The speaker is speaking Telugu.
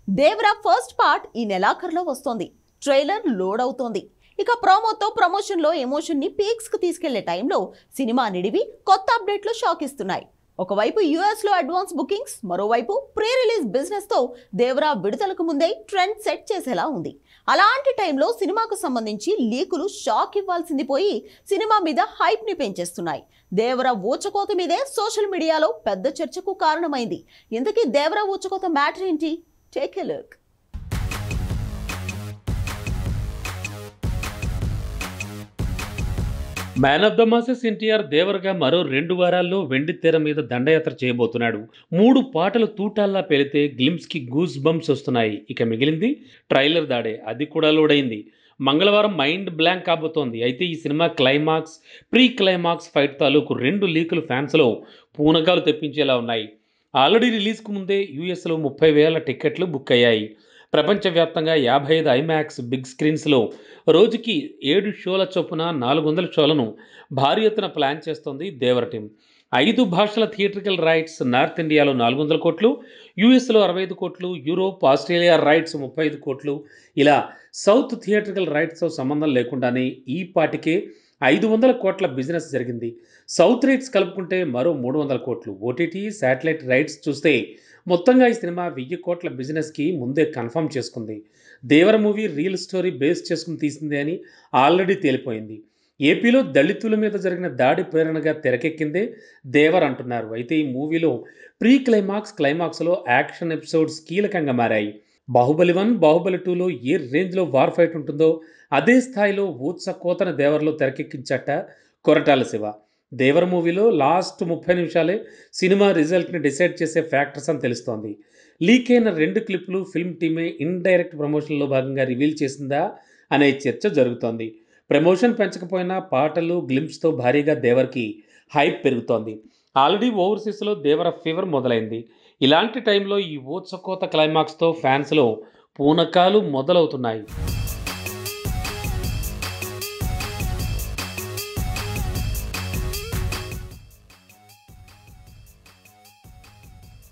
దేవరా ఫస్ట్ పార్ట్ ఈ నెలాఖరులో వస్తోంది. ట్రైలర్ లోడ్ అవుతోంది. ఇక ప్రోమోతో ప్రమోషన్లో ఎమోషన్ని పీక్స్కి తీసుకెళ్లే టైంలో సినిమా నిడివి కొత్త అప్డేట్లు షాక్ ఇస్తున్నాయి. ఒకవైపు యూఎస్లో అడ్వాన్స్ బుకింగ్స్, మరోవైపు ప్రీ రిలీజ్ బిజినెస్తో దేవరా విడుదలకు ముందే ట్రెండ్ సెట్ చేసేలా ఉంది. అలాంటి టైంలో సినిమాకు సంబంధించి లీకులు షాక్ ఇవ్వాల్సింది పోయి సినిమా మీద హైప్ని పెంచేస్తున్నాయి. దేవరా ఊచకోత మీదే సోషల్ మీడియాలో పెద్ద చర్చకు కారణమైంది. ఇంతకీ దేవరా ఊచకోత మ్యాటర్ ఏంటి? Take a look. Man of the masses NTR దేవరగా మరో 2 వారాల్లో వెండి తెర మీద దండయాత్ర చేయబోతున్నాడు. 3 పాటలు తూటాల్లా పేలితే గ్లిమ్స్కి గూస్ బంప్స్ వస్తున్నాయి. ఇక మిగిలింది ట్రైలర్ దాడే, అది కూడా లోడైంది. మంగళవారం మైండ్ బ్లాంక్ కాబోతోంది. అయితే ఈ cinema climax, pre climax fight తాలూకు 2 లీకులు ఫ్యాన్స్లో పూనకాలు తెప్పించేలా ఉన్నాయి. ఆల్రెడీ రిలీజ్కు ముందే యూఎస్లో 30,000 టికెట్లు బుక్ అయ్యాయి. ప్రపంచవ్యాప్తంగా 55 ఐమాక్స్ బిగ్ స్క్రీన్స్లో రోజుకి 7 షోల చొప్పున 400 షోలను భారీ ఎత్తున ప్లాన్ చేస్తోంది దేవర టీం. 5 భాషల థియేట్రికల్ రైట్స్ నార్త్ ఇండియాలో 400 కోట్లు, యూఎస్లో 65 కోట్లు, యూరోప్, ఆస్ట్రేలియా రైట్స్ 35 కోట్లు. ఇలా సౌత్ థియేట్రికల్ రైట్స్తో సంబంధం లేకుండానే ఈ పాటికే 500 కోట్ల బిజినెస్ జరిగింది. సౌత్ రైట్స్ కలుపుకుంటే మరో 300 కోట్లు. ఓటీటీ, శాటిలైట్ రైట్స్ చూస్తే మొత్తంగా ఈ సినిమా 1000 కోట్ల బిజినెస్కి ముందే కన్ఫర్మ్ చేసుకుంది. దేవర మూవీ రియల్ స్టోరీ బేస్ చేసుకుని తీసింది అని ఆల్రెడీ తేలిపోయింది. ఏపీలో దళితుల మీద జరిగిన దాడి ప్రేరణగా తెరకెక్కిందే దేవర్ అంటున్నారు. అయితే ఈ మూవీలో ప్రీ క్లైమాక్స్, క్లైమాక్స్లో యాక్షన్ ఎపిసోడ్స్ కీలకంగా మారాయి. బాహుబలి 1, బాహుబలి 2లో ఏ రేంజ్లో వార్ ఫైట్ ఉంటుందో అదే స్థాయిలో ఊత్స కోతన దేవర్లో తెరకెక్కించట కొరటాల శివ. దేవర మూవీలో లాస్ట్ 30 నిమిషాలే సినిమా రిజల్ట్ని డిసైడ్ చేసే ఫ్యాక్టర్స్ అని తెలుస్తోంది. లీక్ అయిన 2 క్లిప్లు ఫిల్మ్ టీమే ఇండైరెక్ట్ ప్రమోషన్లో భాగంగా రివీల్ చేసిందా అనే చర్చ జరుగుతోంది. ప్రమోషన్ పెంచకపోయినా పాటలు, గ్లింప్స్తో భారీగా దేవర్కి హైప్ పెరుగుతోంది. ఆల్రెడీ ఓవర్సీస్లో దేవర ఫీవర్ మొదలైంది. ఇలాంటి టైంలో ఈ ఊచకోత క్లైమాక్స్తో ఫ్యాన్స్లో పూనకాలు మొదలవుతున్నాయి.